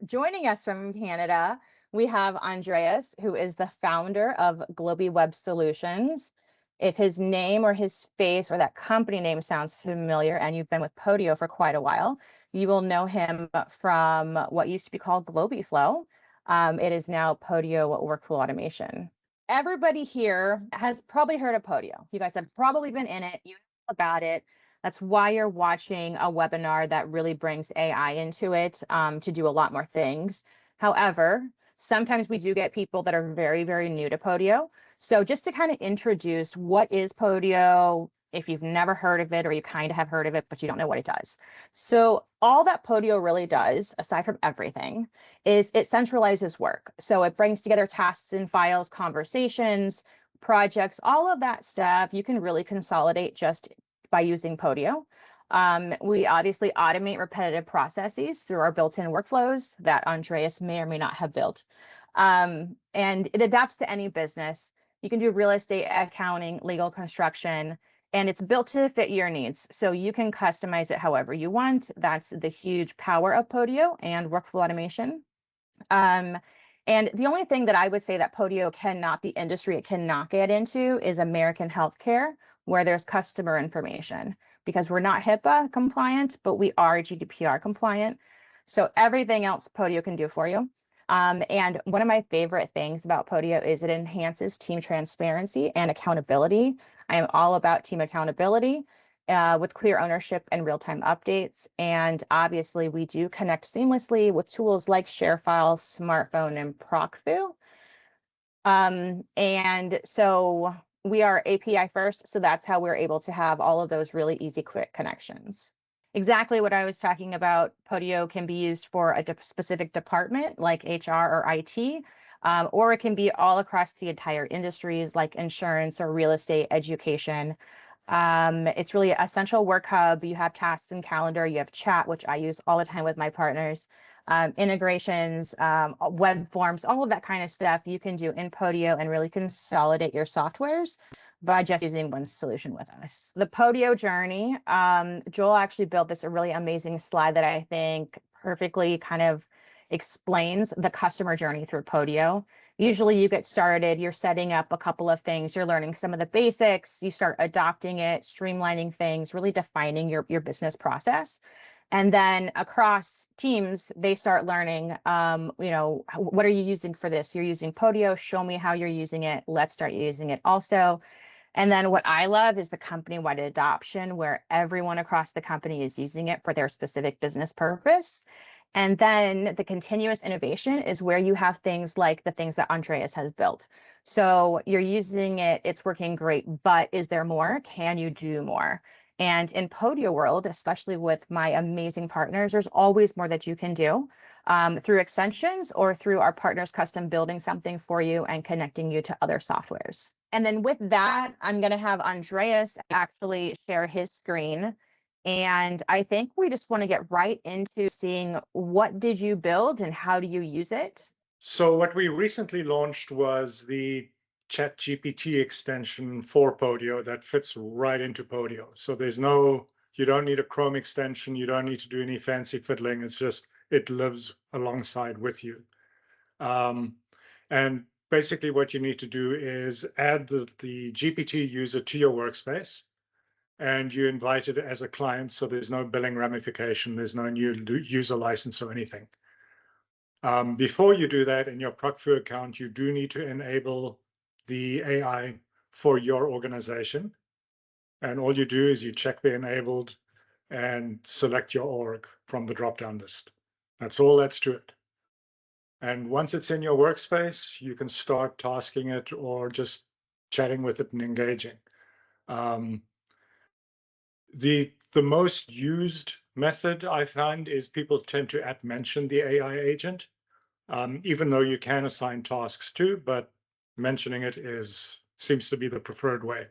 Joining us from Canada, we have Andreas, who is the founder of Globy Web Solutions. If his name or his face or that company name sounds familiar and you've been with Podio for quite a while, you will know him from what used to be called GlobyFlow. It is now Podio Workflow Automation. Everybody here has probably heard of Podio. You guys have probably been in it. You know about it. That's why you're watching a webinar that really brings AI into it to do a lot more things. However, sometimes we do get people that are very, very new to Podio. So just to kind of introduce what is Podio, if you've never heard of it or you kind of have heard of it, but you don't know what it does. So all that Podio really does, aside from everything, is it centralizes work. So it brings together tasks and files, conversations, projects, all of that stuff. You can really consolidate just by using Podio. We obviously automate repetitive processes through our built-in workflows that Andreas may or may not have built. And it adapts to any business. You can do real estate, accounting, legal, construction, and it's built to fit your needs. So you can customize it however you want. That's the huge power of Podio and workflow automation. And the only thing that I would say that Podio cannot, the industry it cannot get into is American healthcare, where there's customer information, because we're not HIPAA compliant, but we are GDPR compliant. So everything else Podio can do for you. And one of my favorite things about Podio is it enhances team transparency and accountability. I am all about team accountability with clear ownership and real-time updates. And obviously, we do connect seamlessly with tools like ShareFile, Smartphone, and ProcFu. And so we are API first, so that's how we're able to have all of those really easy, quick connections. Exactly what I was talking about, Podio can be used for a specific department like HR or IT, or it can be all across the entire industries like insurance or real estate, education. It's really a central work hub. You have tasks and calendar, you have chat, which I use all the time with my partners, integrations, web forms, all of that kind of stuff you can do in Podio and really consolidate your softwares by just using one solution with us. The Podio journey, Joel actually built this a really amazing slide that I think perfectly kind of explains the customer journey through Podio. Usually you get started, you're setting up a couple of things, you're learning some of the basics, you start adopting it, streamlining things, really defining your business process. And then across teams, they start learning, what are you using for this? You're using Podio, show me how you're using it. Let's start using it also. And then what I love is the company-wide adoption where everyone across the company is using it for their specific business purpose. And then the continuous innovation is where you have things like the things that Andreas has built. So you're using it, it's working great, but is there more? Can you do more? And in Podio world, especially with my amazing partners, there's always more that you can do through extensions or through our partners custom building something for you and connecting you to other softwares. And then with that, I'm going to have Andreas actually share his screen. And I think we just want to get right into seeing what did you build and how do you use it? So what we recently launched was the ChatGPT extension for Podio that fits right into Podio. So you don't need a Chrome extension, you don't need to do any fancy fiddling. It's just, it lives alongside with you. And basically what you need to do is add the GPT user to your workspace, and you invite it as a client, so there's no billing ramification, there's no new user license or anything. Before you do that in your ProcFu account, you do need to enable the AI for your organization. And all you do is you check the enabled and select your org from the drop-down list. That's all that's to it. And once it's in your workspace, you can start tasking it or just chatting with it and engaging. The most used method I find is people tend to mention the AI agent, even though you can assign tasks too, but mentioning it seems to be the preferred way.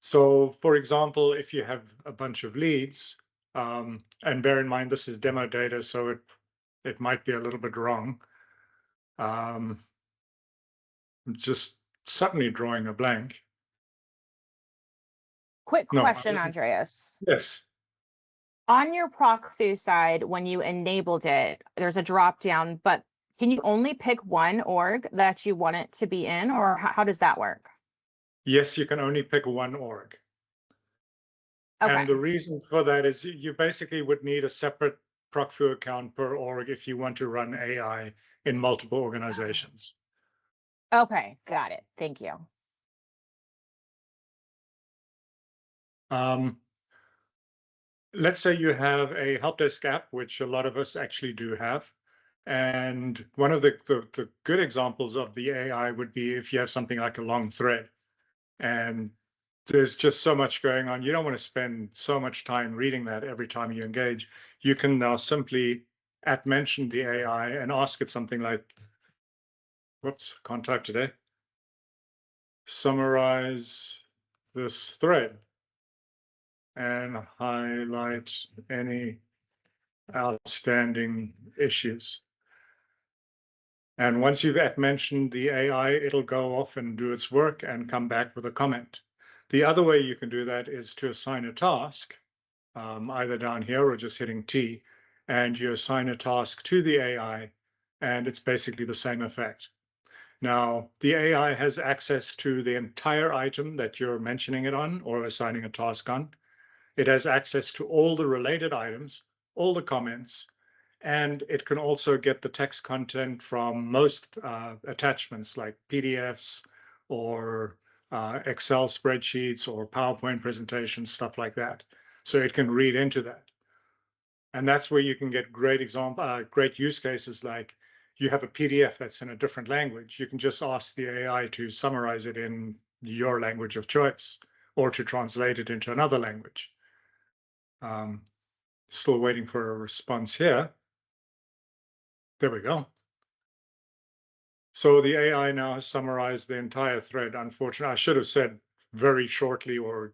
So for example, if you have a bunch of leads, and bear in mind this is demo data, so it might be a little bit wrong. I'm just suddenly drawing a blank. Quick question, Andreas. Yes. On your ProcFu side, when you enabled it, there's a drop down, but can you only pick one org that you want it to be in, or how does that work? Yes, you can only pick one org. Okay. And the reason for that is you basically would need a separate ProcFu account per org if you want to run AI in multiple organizations. Okay, got it. Thank you. Let's say you have a help desk app, which a lot of us actually do have. And one of the good examples of the AI would be if you have something like a long thread and there's just so much going on. You don't want to spend so much time reading that every time you engage. You can now simply mention the AI and ask it something like, whoops, can't type today. Summarize this thread and highlight any outstanding issues. And once you've mentioned the AI, it'll go off and do its work and come back with a comment. The other way you can do that is to assign a task, either down here or just hitting T, and you assign a task to the AI, and it's basically the same effect. Now, the AI has access to the entire item that you're mentioning it on or assigning a task on. It has access to all the related items, all the comments, and it can also get the text content from most attachments like PDFs or Excel spreadsheets or PowerPoint presentations, stuff like that. So it can read into that. And that's where you can get great use cases like you have a PDF that's in a different language. You can just ask the AI to summarize it in your language of choice or to translate it into another language. Still waiting for a response here. There we go. So the AI now has summarized the entire thread. Unfortunately, I should have said very shortly or,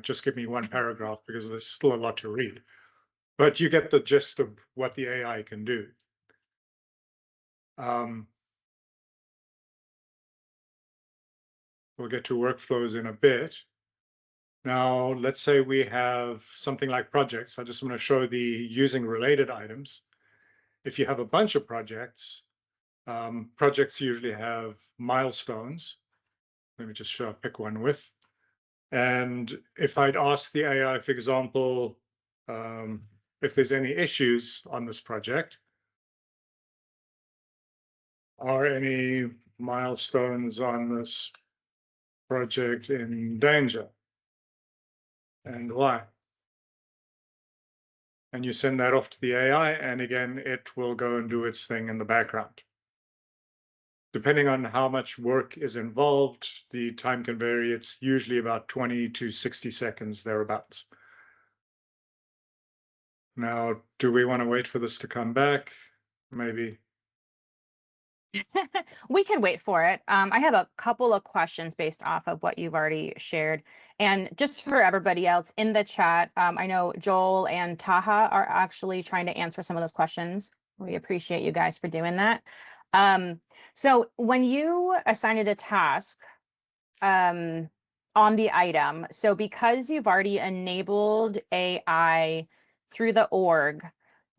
just give me one paragraph because there's still a lot to read. But you get the gist of what the AI can do. We'll get to workflows in a bit. Now, let's say we have something like projects. I just want to show the using related items. If you have a bunch of projects, projects usually have milestones. Let me just pick one with. And if I'd ask the AI, for example, if there's any issues on this project, are any milestones on this project in danger? And why? And you send that off to the AI, and again, it will go and do its thing in the background. Depending on how much work is involved, the time can vary. It's usually about 20 to 60 seconds, thereabouts. Now, do we want to wait for this to come back? Maybe. We can wait for it. I have a couple of questions based off of what you've already shared. And just for everybody else in the chat, I know Joel and Taha are actually trying to answer some of those questions. We appreciate you guys for doing that. So when you assign it a task on the item, so because you've already enabled AI through the org,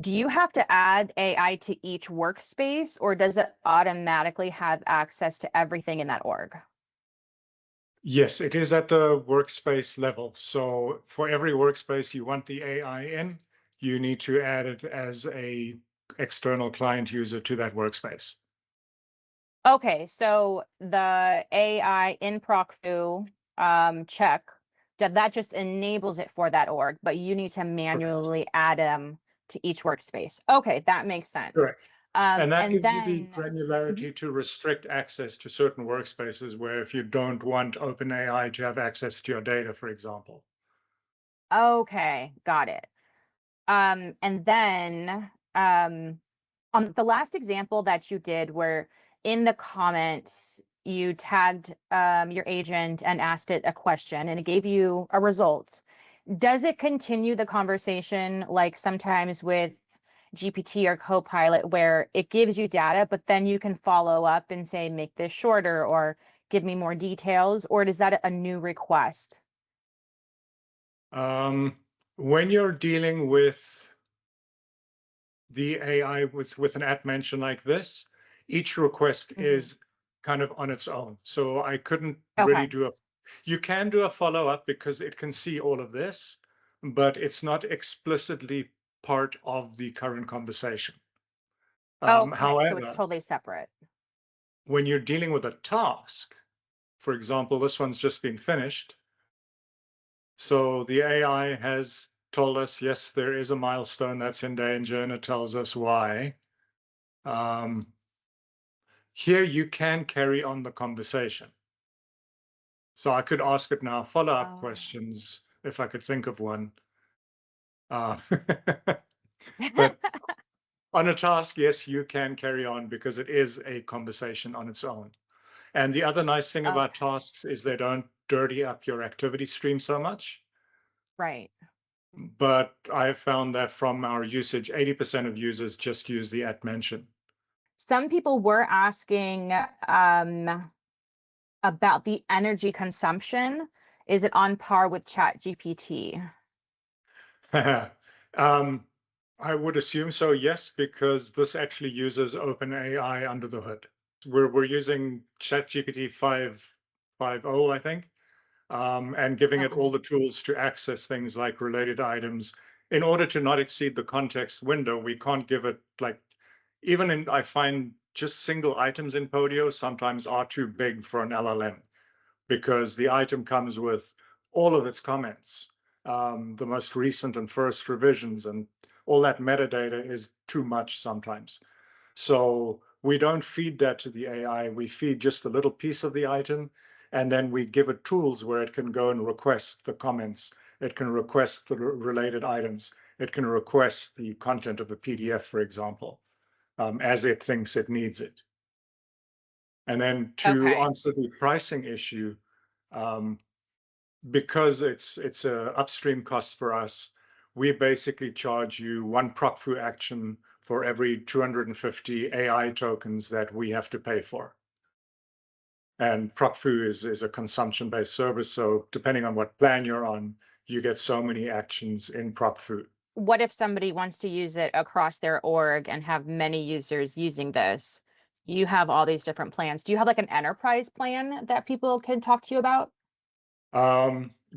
do you have to add AI to each workspace, or does it automatically have access to everything in that org? Yes, it is at the workspace level. So for every workspace you want the AI in, you need to add it as a external client user to that workspace. Okay, so the AI in ProcFu check, that just enables it for that org, but you need to manually add them to each workspace. Okay, that makes sense. Correct. And that gives you the Mhm. granularity to restrict access to certain workspaces where if you don't want OpenAI to have access to your data, for example. Okay, got it. And then on the last example that you did where in the comments you tagged your agent and asked it a question and it gave you a result, does it continue the conversation like sometimes with GPT or Copilot where it gives you data, but then you can follow up and say, make this shorter or give me more details, or is that a new request? When you're dealing with the AI with an at mention like this, each request is kind of on its own. So I couldn't really Okay. do you can do a follow-up because it can see all of this, but it's not explicitly part of the current conversation. Okay. So it's However, totally separate. when you're dealing with a task, for example, this one's just been finished. So the AI has told us, yes, there is a milestone that's in danger, and it tells us why. Here you can carry on the conversation. So I could ask it now follow-up Oh. questions if I could think of one. But on a task, yes, you can carry on because it is a conversation on its own. And the other nice thing about Okay. tasks is they don't dirty up your activity stream so much. Right. But I've found that from our usage, 80% of users just use the at mention. Some people were asking about the energy consumption. Is it on par with ChatGPT? I would assume so, yes, because this actually uses OpenAI under the hood. We're using ChatGPT 5.5.0, I think, and giving it all Okay. the tools to access things like related items. In order to not exceed the context window, we can't give it like, I find just single items in Podio sometimes are too big for an LLM because the item comes with all of its comments, the most recent and first revisions, and all that metadata is too much sometimes. So we don't feed that to the AI. We feed just a little piece of the item, and then we give it tools where it can go and request the comments. It can request the related items. It can request the content of a PDF, for example, as it thinks it needs it. And then to Okay. answer the pricing issue, um, because it's a upstream cost for us, we basically charge you one ProcFu action for every 250 AI tokens that we have to pay for. And ProcFu is a consumption-based service, so depending on what plan you're on, you get so many actions in ProcFu. What if somebody wants to use it across their org and have many users using this? You have all these different plans. Do you have like an enterprise plan that people can talk to you about?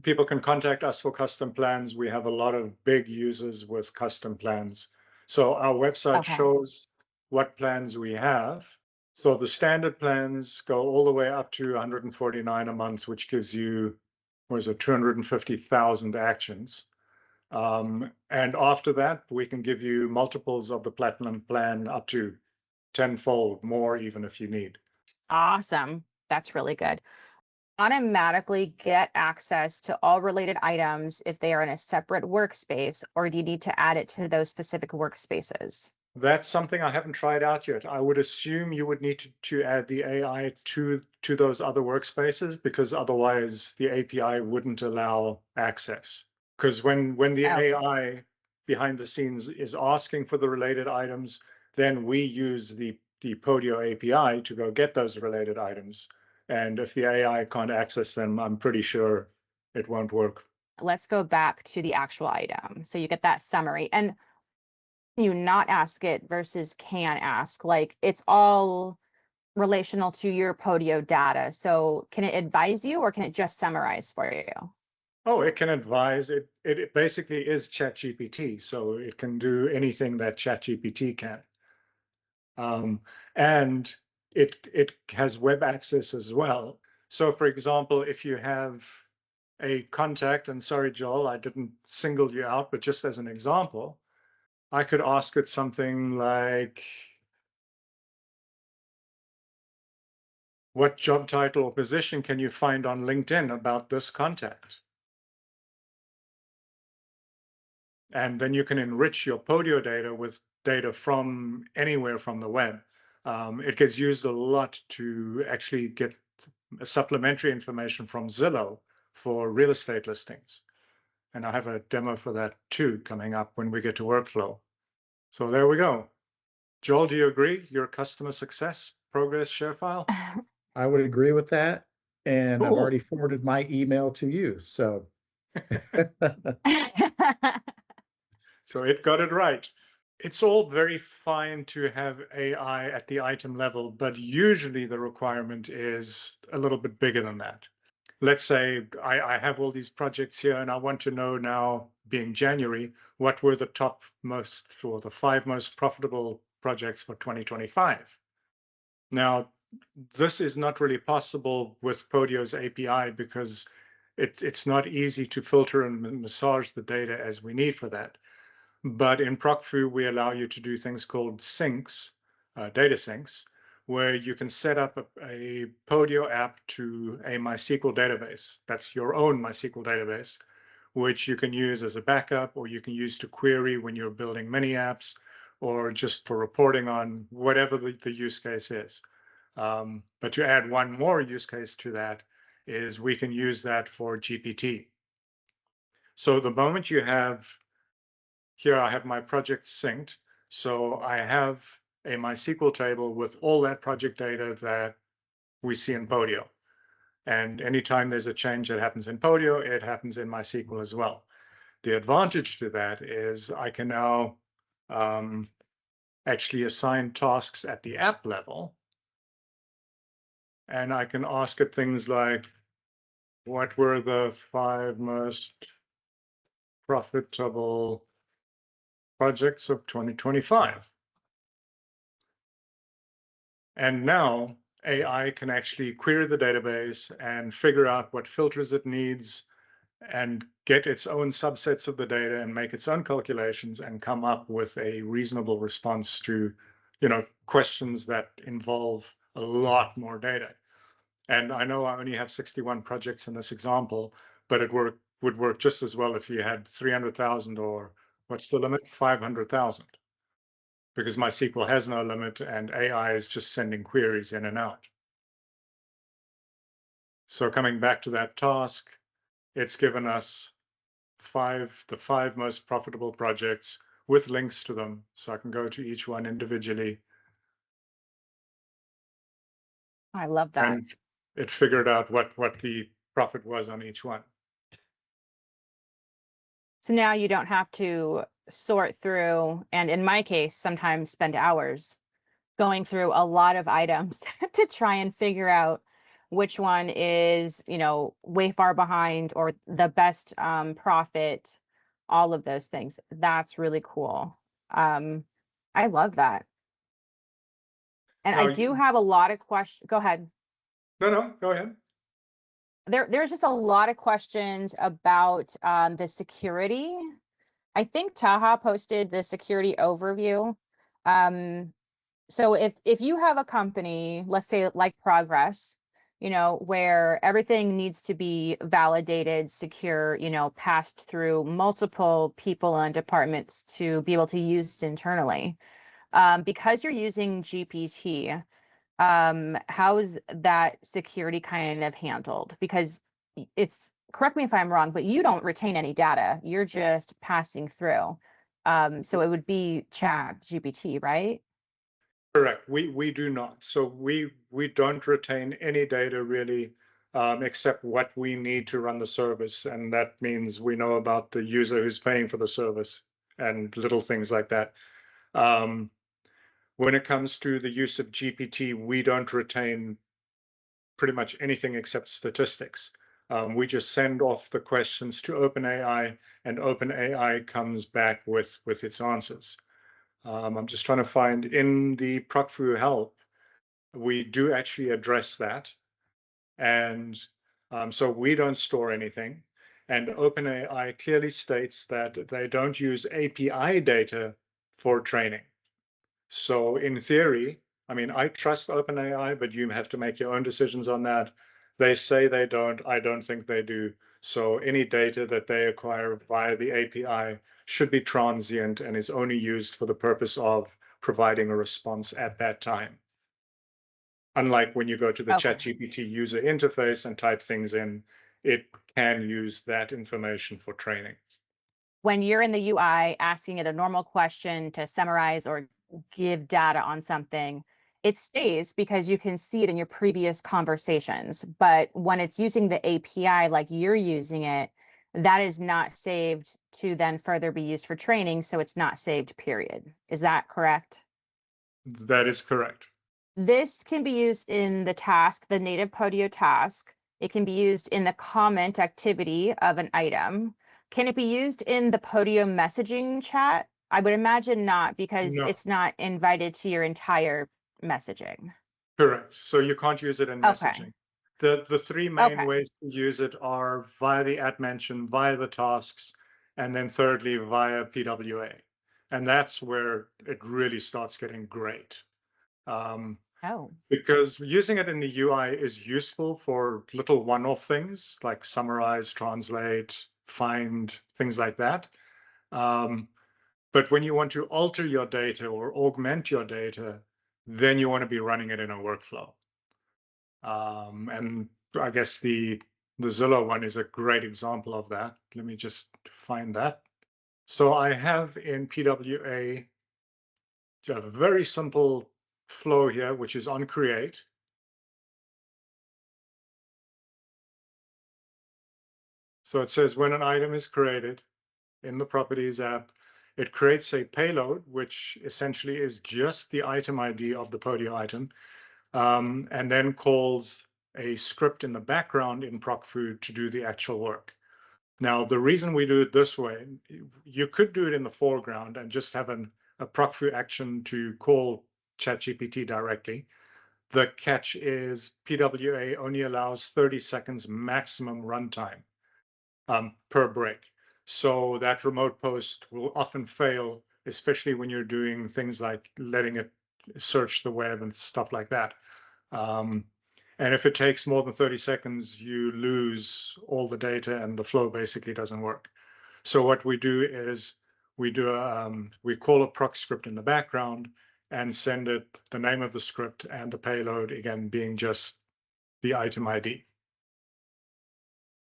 People can contact us for custom plans. We have a lot of big users with custom plans. So our website Okay. shows what plans we have. So the standard plans go all the way up to 149 a month, which gives you, what is it, 250,000 actions. And after that, we can give you multiples of the platinum plan up to tenfold more, even if you need. Awesome. That's really good. Automatically get access to all related items if they are in a separate workspace, or do you need to add it to those specific workspaces? That's something I haven't tried out yet. I would assume you would need to add the AI to those other workspaces because otherwise the API wouldn't allow access. Because when the Okay. AI behind the scenes is asking for the related items, then we use the Podio API to go get those related items. And if the AI can't access them, I'm pretty sure it won't work. Let's go back to the actual item. So you get that summary. And you not ask it versus can ask, like it's all relational to your Podio data. So can it advise you or can it just summarize for you? Oh, it can advise. It basically is ChatGPT, so it can do anything that ChatGPT can. And it has web access as well. So for example, if you have a contact, and sorry, Joel, I didn't single you out, but just as an example, I could ask it something like, what job title or position can you find on LinkedIn about this contact? And then you can enrich your Podio data with data from anywhere from the web. It gets used a lot to actually get supplementary information from Zillow for real estate listings. And I have a demo for that too coming up when we get to workflow. So there we go. Joel, do you agree? Your customer success progress share file? I would agree with that. And I've Cool. already forwarded my email to you. So So it got it right. It's all very fine to have AI at the item level, but usually the requirement is a little bit bigger than that. Let's say I have all these projects here and I want to know now, being January, what were the top most or the 5 most profitable projects for 2025. Now, this is not really possible with Podio's API because it's not easy to filter and massage the data as we need for that. But in ProcFu, we allow you to do things called syncs, data syncs, where you can set up a Podio app to a MySQL database. That's your own MySQL database, which you can use as a backup, or you can use to query when you're building mini apps, or just for reporting on whatever the use case is. But to add one more use case to that is we can use that for GPT. So the moment you have, here I have my project synced, so I have a MySQL table with all that project data that we see in Podio. And anytime there's a change that happens in Podio, it happens in MySQL as well. The advantage to that is I can now actually assign tasks at the app level. And I can ask it things like, what were the 5 most profitable projects of 2025? And now AI can actually query the database and figure out what filters it needs and get its own subsets of the data and make its own calculations and come up with a reasonable response to, questions that involve a lot more data. And I know I only have 61 projects in this example, but it would work just as well if you had 300,000 or what's the limit? 500,000. Because MySQL has no limit and AI is just sending queries in and out. So coming back to that task, it's given us the 5 most profitable projects with links to them. So I can go to each one individually. I love that. And it figured out what the profit was on each one. So now you don't have to sort through, and in my case, sometimes spend hours going through a lot of items to try and figure out which one is, way far behind or the best profit, all of those things. That's really cool. I love that. And Now, I do have a lot of questions. Go ahead. No, go ahead. There's just a lot of questions about the security. I think Taha posted the security overview. So if you have a company, let's say like Progress, where everything needs to be validated, secure, passed through multiple people and departments to be able to use internally, because you're using GPT, how's that security kind of handled? Because correct me if I'm wrong, but you don't retain any data. You're just passing through. So it would be Chat GPT, right? Correct. We do not. So we don't retain any data really, except what we need to run the service. And that means we know about the user who's paying for the service and little things like that. When it comes to the use of GPT, we don't retain pretty much anything except statistics. We just send off the questions to OpenAI, and OpenAI comes back with its answers. I'm just trying to find in the ProcFu help, we do actually address that. And so we don't store anything. And OpenAI clearly states that they don't use API data for training. So in theory, I mean, I trust OpenAI, but you have to make your own decisions on that. They say they don't. I don't think they do. So any data that they acquire via the API should be transient and is only used for the purpose of providing a response at that time. Unlike when you go to the ChatGPT user interface and type things in, it can use that information for training. When you're in the UI asking it a normal question to summarize or give data on something, it stays because you can see it in your previous conversations. But when it's using the API like you're using it, that is not saved to then further be used for training, so it's not saved, period. Is that correct? That is correct. This can be used in the task, the native Podio task. It can be used in the comment activity of an item. Can it be used in the Podio messaging chat? I would imagine not, because No. it's not invited to your entire messaging. Correct. So you can't use it in messaging. The three main ways to use it are via the @mention, via the tasks, and then thirdly via PWA. And that's where it really starts getting great. Because using it in the UI is useful for little one-off things like summarize, translate, find, things like that. But when you want to alter your data or augment your data, then you want to be running it in a workflow. And I guess the Zillow one is a great example of that. Let me just find that. So I have in PWA a very simple flow here, which is on create. So it says when an item is created in the properties app, it creates a payload, which essentially is just the item ID of the Podio item, and then calls a script in the background in ProcFu to do the actual work. Now, the reason we do it this way, you could do it in the foreground and just have a ProcFu action to call ChatGPT directly. The catch is PWA only allows 30 seconds maximum runtime per break. So that remote post will often fail, especially when you're doing things like letting it search the web and stuff like that. And if it takes more than 30 seconds, you lose all the data and the flow basically doesn't work. So what we do is we call a proc script in the background and send it the name of the script and the payload, again, being just the item ID.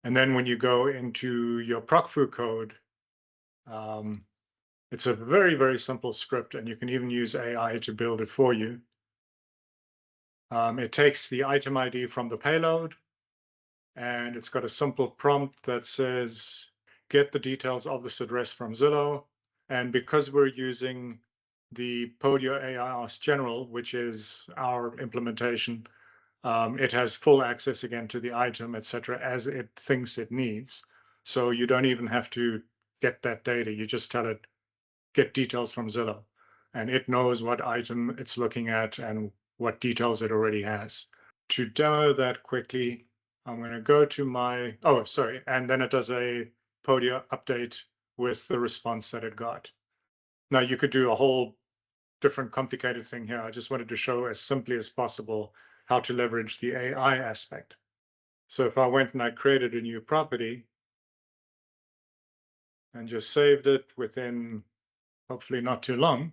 And then when you go into your ProcFu code, it's a very, very simple script, and you can even use AI to build it for you. It takes the item ID from the payload, and it's got a simple prompt that says, get the details of this address from Zillow. And because we're using the Podio AI Ask General, which is our implementation, it has full access again to the item, etc., as it thinks it needs. So you don't even have to get that data. You just tell it, get details from Zillow, and it knows what item it's looking at and what details it already has. To demo that quickly, I'm going to go to my, and then it does a Podio update with the response that it got. Now you could do a whole different complicated thing here. I just wanted to show as simply as possible how to leverage the AI aspect. So if I went and I created a new property and just saved it within hopefully not too long.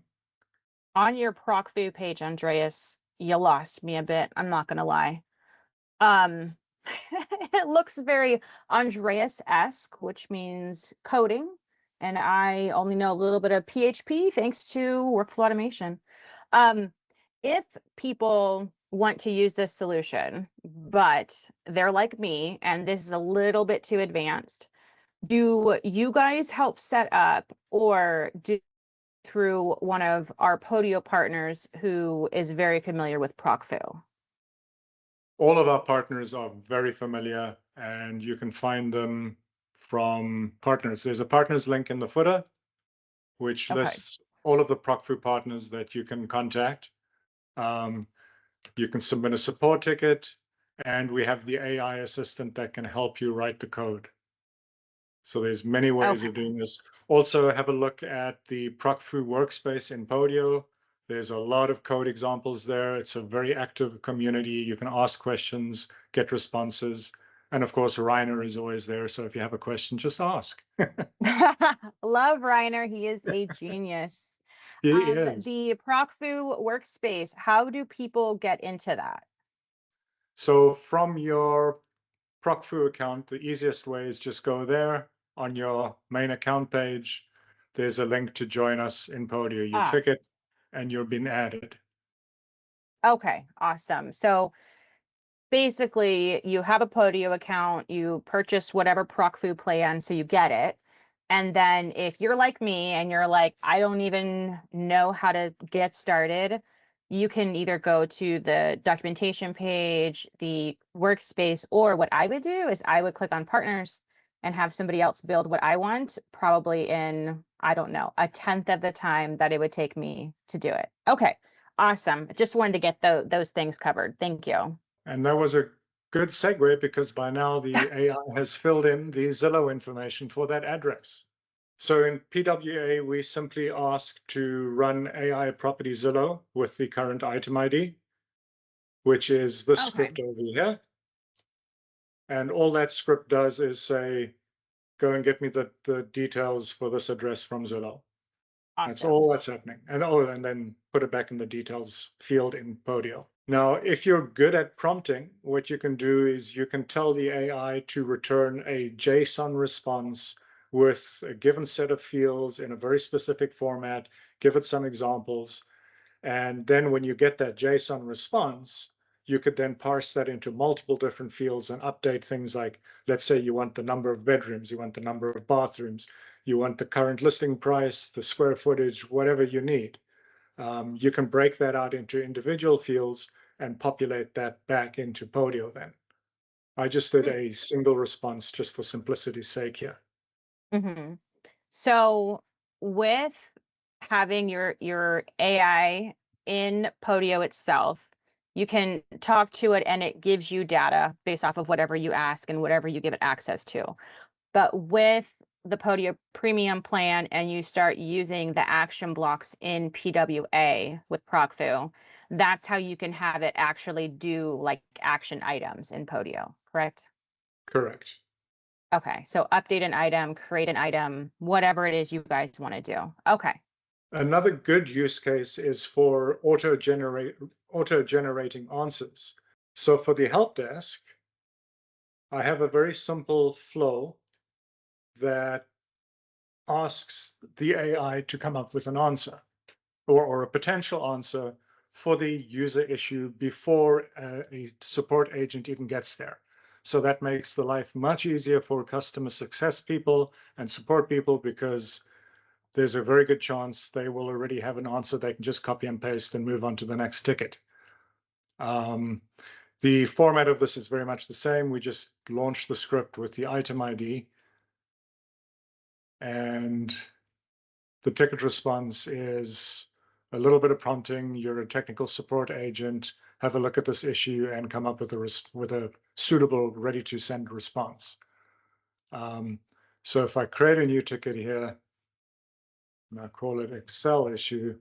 On your ProcFu page, Andreas, you lost me a bit. I'm not going to lie. It looks very Andreas-esque, which means coding. And I only know a little bit of PHP thanks to workflow automation. If people want to use this solution, but they're like me, and this is a little bit too advanced, do you guys help set up, or do through one of our Podio partners who is very familiar with ProcFu? All of our partners are very familiar, and you can find them from partners. There's a partners link in the footer, which lists all of the ProcFu partners that you can contact. You can submit a support ticket, and we have the AI assistant that can help you write the code. So there's many ways of doing this. Also, have a look at the ProcFu workspace in Podio. There's a lot of code examples there. It's a very active community. You can ask questions, get responses. And of course, Reiner is always there. So if you have a question, just ask. Love Reiner. He is a genius. He is. The ProcFu workspace, how do people get into that? So from your ProcFu account, the easiest way is just go there on your main account page. There's a link to join us in Podio. You click it and you're being added. Okay, awesome. So basically you have a Podio account, you purchase whatever ProcFu plan, so you get it. And then if you're like me and you're like, I don't even know how to get started, you can either go to the documentation page, the workspace, or what I would do is I would click on partners and have somebody else build what I want, probably in, I don't know, a tenth of the time that it would take me to do it. Okay, awesome. Just wanted to get those things covered. Thank you. And that was a good segue because by now the AI has filled in the Zillow information for that address. So in PWA, we simply ask to run AI property Zillow with the current item ID, which is this script over here. And all that script does is say, go and get me the details for this address from Zillow. Awesome. That's all that's happening. And then put it back in the details field in Podio. Now, if you're good at prompting, what you can do is you can tell the AI to return a JSON response with a given set of fields in a very specific format, give it some examples. And then when you get that JSON response, you could then parse that into multiple different fields and update things like, let's say you want the number of bedrooms, you want the number of bathrooms, you want the current listing price, the square footage, whatever you need. You can break that out into individual fields and populate that back into Podio then. I just did a single response just for simplicity's sake here. Mm-hmm. So with having your AI in Podio itself, you can talk to it and it gives you data based off of whatever you ask and whatever you give it access to. But with the Podio premium plan and you start using the action blocks in PWA with ProcFu, that's how you can have it actually do like action items in Podio, correct? Correct. Okay, so update an item, create an item, whatever it is you guys want to do. Okay. Another good use case is for auto-generating answers. So for the help desk, I have a very simple flow that asks the AI to come up with an answer or a potential answer for the user issue before a support agent even gets there. So that makes the life much easier for customer success people and support people because there's a very good chance they will already have an answer they can just copy and paste and move on to the next ticket. The format of this is very much the same. We just launched the script with the item ID. And the ticket response is a little bit of prompting. You're a technical support agent. Have a look at this issue and come up with a suitable, ready-to-send response. So if I create a new ticket here, and I call it Excel issue,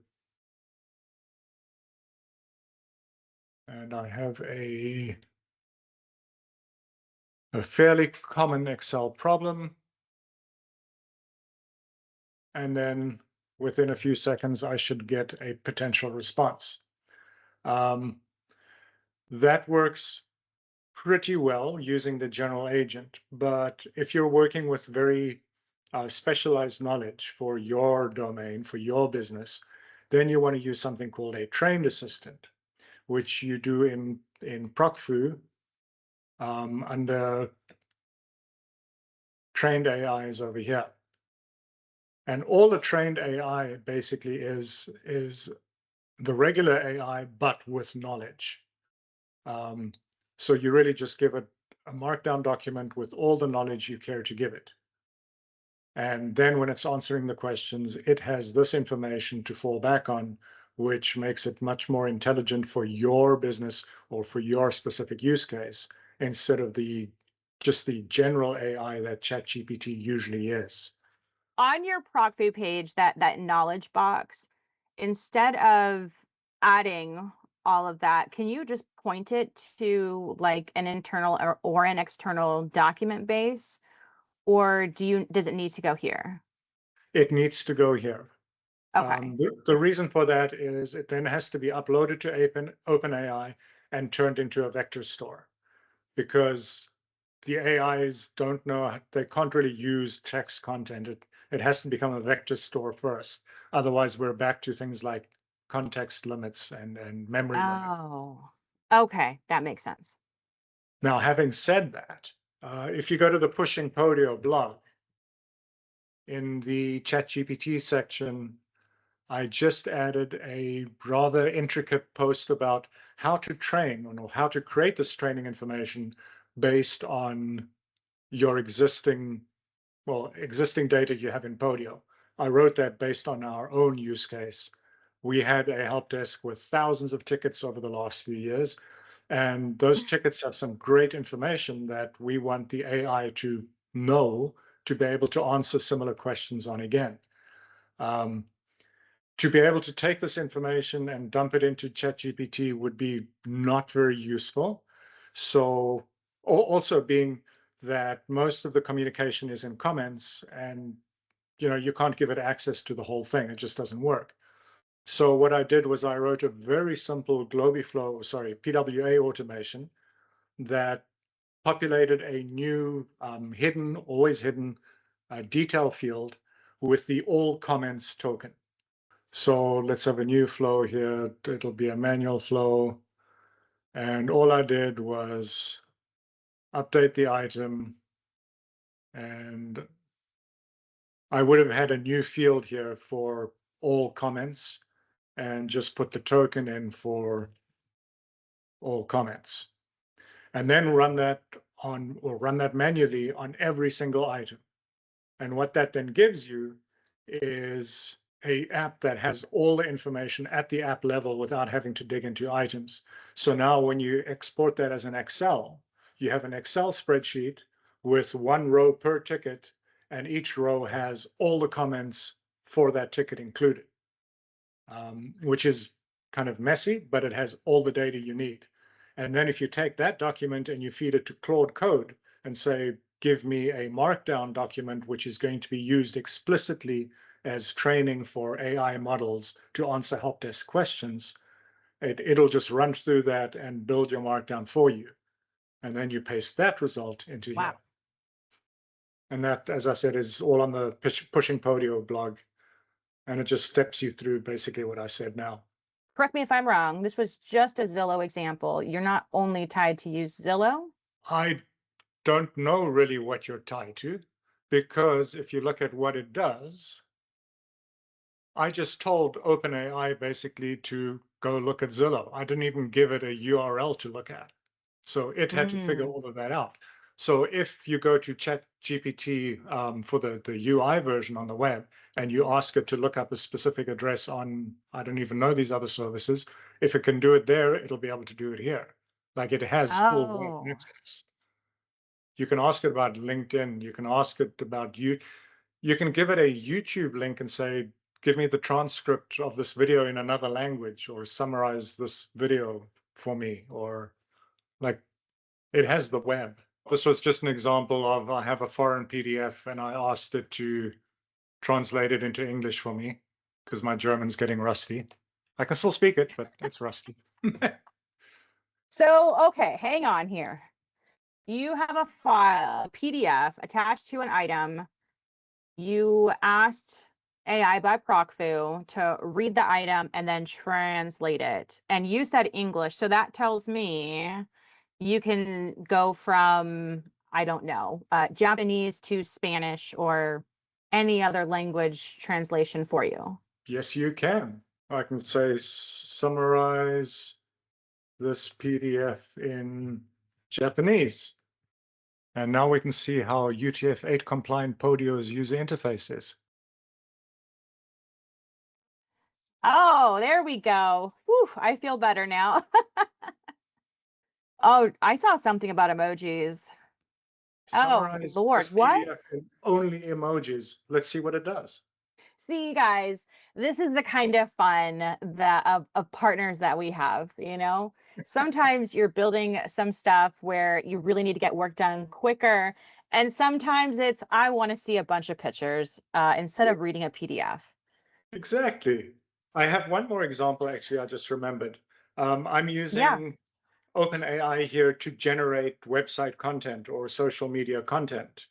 and I have a fairly common Excel problem, and then within a few seconds, I should get a potential response. That works pretty well using the general agent, but if you're working with very specialized knowledge for your domain, for your business, then you want to use something called a trained assistant, which you do in ProcFu under trained AIs over here. And all the trained AI basically is the regular AI, but with knowledge. So you really just give it a markdown document with all the knowledge you care to give it. And then when it's answering the questions, it has this information to fall back on, which makes it much more intelligent for your business or for your specific use case, instead of just the general AI that ChatGPT usually is. On your ProcFu page, that knowledge box, instead of adding all of that, can you just point it to like an internal or an external document base, or does it need to go here? It needs to go here. Okay. The reason for that is it then has to be uploaded to OpenAI and turned into a vector store, because the AIs don't know, they can't really use text content. It has to become a vector store first. Otherwise, we're back to things like context limits and memory limits. Oh, okay. That makes sense. Now, having said that, if you go to the Pushing Podio blog, in the ChatGPT section, I just added a rather intricate post about how to train or how to create this training information based on your existing data you have in Podio. I wrote that based on our own use case. We had a help desk with thousands of tickets over the last few years, and those tickets have some great information that we want the AI to know to be able to answer similar questions on again. To be able to take this information and dump it into ChatGPT would be not very useful. So also being that most of the communication is in comments, and you can't give it access to the whole thing. It just doesn't work. So what I did was I wrote a very simple PWA automation that populated a new always hidden detail field with the all comments token. So let's have a new flow here. It'll be a manual flow. And all I did was update the item, and I would have had a new field here for all comments and just put the token in for all comments. And then run that manually on every single item. And what that then gives you is a app that has all the information at the app level without having to dig into items. So now when you export that as an Excel, you have an Excel spreadsheet with one row per ticket, and each row has all the comments for that ticket included, which is kind of messy, but it has all the data you need. And then if you take that document and you feed it to Claude Code and say, give me a markdown document, which is going to be used explicitly as training for AI models to answer help desk questions, it'll just run through that and build your markdown for you. And then you paste that result into here. And that, as I said, is all on the Pushing Podio blog. And it just steps you through basically what I said now. Correct me if I'm wrong. This was just a Zillow example. You're not only tied to use Zillow? I don't know really what you're tied to, because if you look at what it does, I just told OpenAI basically to go look at Zillow. I didn't even give it a URL to look at. So it had to figure all of that out. So if you go to ChatGPT for the UI version on the web, and you ask it to look up a specific address on, I don't even know these other services, if it can do it there, it'll be able to do it here. Like it has full web access. You can ask it about LinkedIn. You can ask it about you can give it a YouTube link and say, give me the transcript of this video in another language, or summarize this video for me, or like it has the web. This was just an example of, I have a foreign PDF and I asked it to translate it into English for me because my German's getting rusty. I can still speak it, but it's rusty. So, okay, hang on here. You have a file, a PDF attached to an item. You asked AI by ProcFu to read the item and then translate it. And you said English. So that tells me you can go from, I don't know, Japanese to Spanish or any other language translation for you. Yes, you can. I can say, summarize this PDF in Japanese. And now we can see how UTF-8 compliant Podio's user interface is. Oh, there we go. Whew, I feel better now. Oh, I saw something about emojis. Summarize Oh, Lord, this what? PDF in only emojis. Let's see what it does. See, guys, this is the kind of fun that of partners that we have, you know? Sometimes you're building some stuff where you really need to get work done quicker. And sometimes it's, I want to see a bunch of pictures instead of reading a PDF. Exactly. I have one more example, actually, I just remembered. I'm using OpenAI here to generate website content or social media content.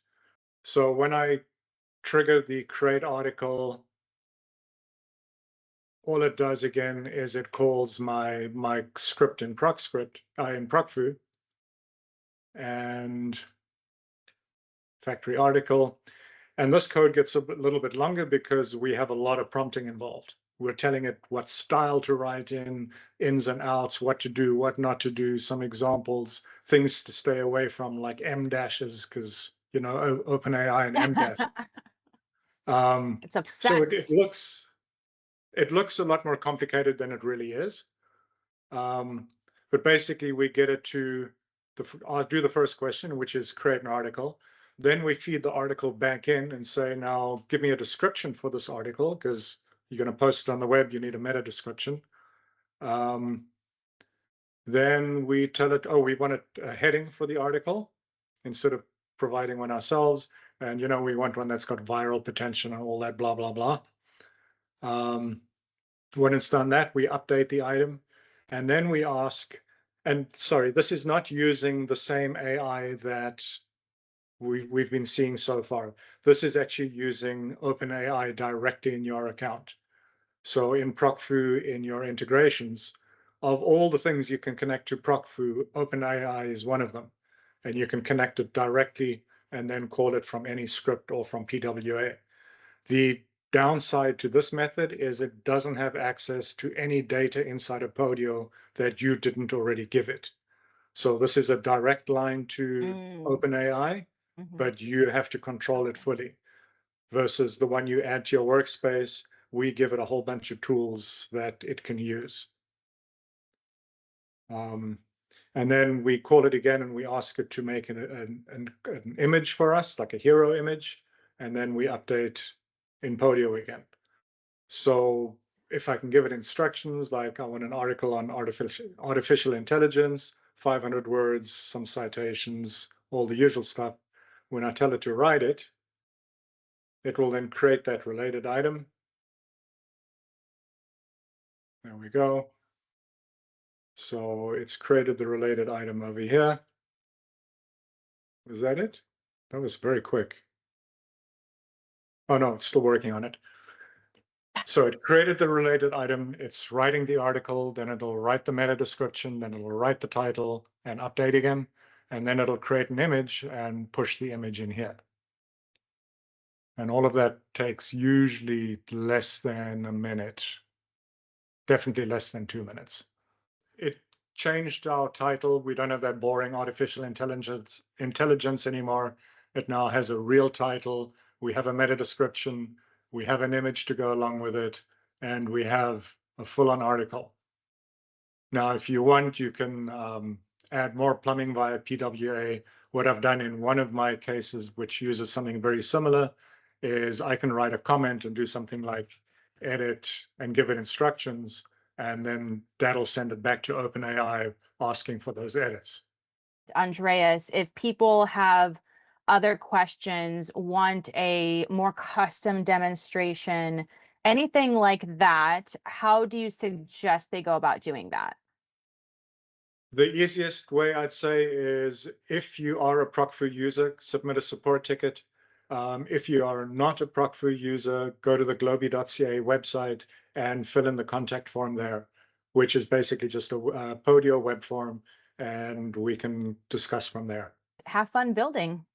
So when I trigger the create article, all it does again is it calls my script in ProcFu, and factory article. And this code gets a little bit longer because we have a lot of prompting involved. We're telling it what style to write in, ins and outs, what to do, what not to do, some examples, things to stay away from, like M dashes, because, you know, OpenAI and M dash. It's obsessed. So it looks a lot more complicated than it really is. But basically, we get it to I'll do the first question, which is create an article. Then we feed the article back in and say, now give me a description for this article, because you're going to post it on the web, you need a meta description. Then we tell it, oh, we want a heading for the article instead of providing one ourselves. And, you know, we want one that's got viral potential and all that, blah, blah, blah. When it's done that, we update the item. And then we ask, and sorry, this is not using the same AI that we've been seeing so far. This is actually using OpenAI directly in your account. So in ProcFu, in your integrations, of all the things you can connect to ProcFu, OpenAI is one of them. And you can connect it directly and then call it from any script or from PWA. The downside to this method is it doesn't have access to any data inside of Podio that you didn't already give it. So this is a direct line to OpenAI, but you have to control it fully. Versus the one you add to your workspace, we give it a whole bunch of tools that it can use. And then we call it again and we ask it to make an image for us, like a hero image, and then we update in Podio again. So if I can give it instructions, like I want an article on artificial intelligence, 500 words, some citations, all the usual stuff. When I tell it to write it, it will then create that related item. There we go. So it's created the related item over here. Was that it? That was very quick. Oh no, it's still working on it. So it created the related item, it's writing the article, then it'll write the meta description, then it'll write the title and update again, and then it'll create an image and push the image in here. And all of that takes usually less than a minute, definitely less than 2 minutes. It changed our title. We don't have that boring artificial intelligence anymore. It now has a real title. We have a meta description. We have an image to go along with it, and we have a full-on article. Now, if you want, you can add more plumbing via PWA. What I've done in one of my cases, which uses something very similar, is I can write a comment and do something like edit and give it instructions, and then that'll send it back to OpenAI asking for those edits. Andreas, if people have other questions, want a more custom demonstration, anything like that, how do you suggest they go about doing that? The easiest way I'd say is if you are a ProcFu user, submit a support ticket. If you are not a ProcFu user, go to the globy.ca website and fill in the contact form there, which is basically just a Podio web form, and we can discuss from there. Have fun building.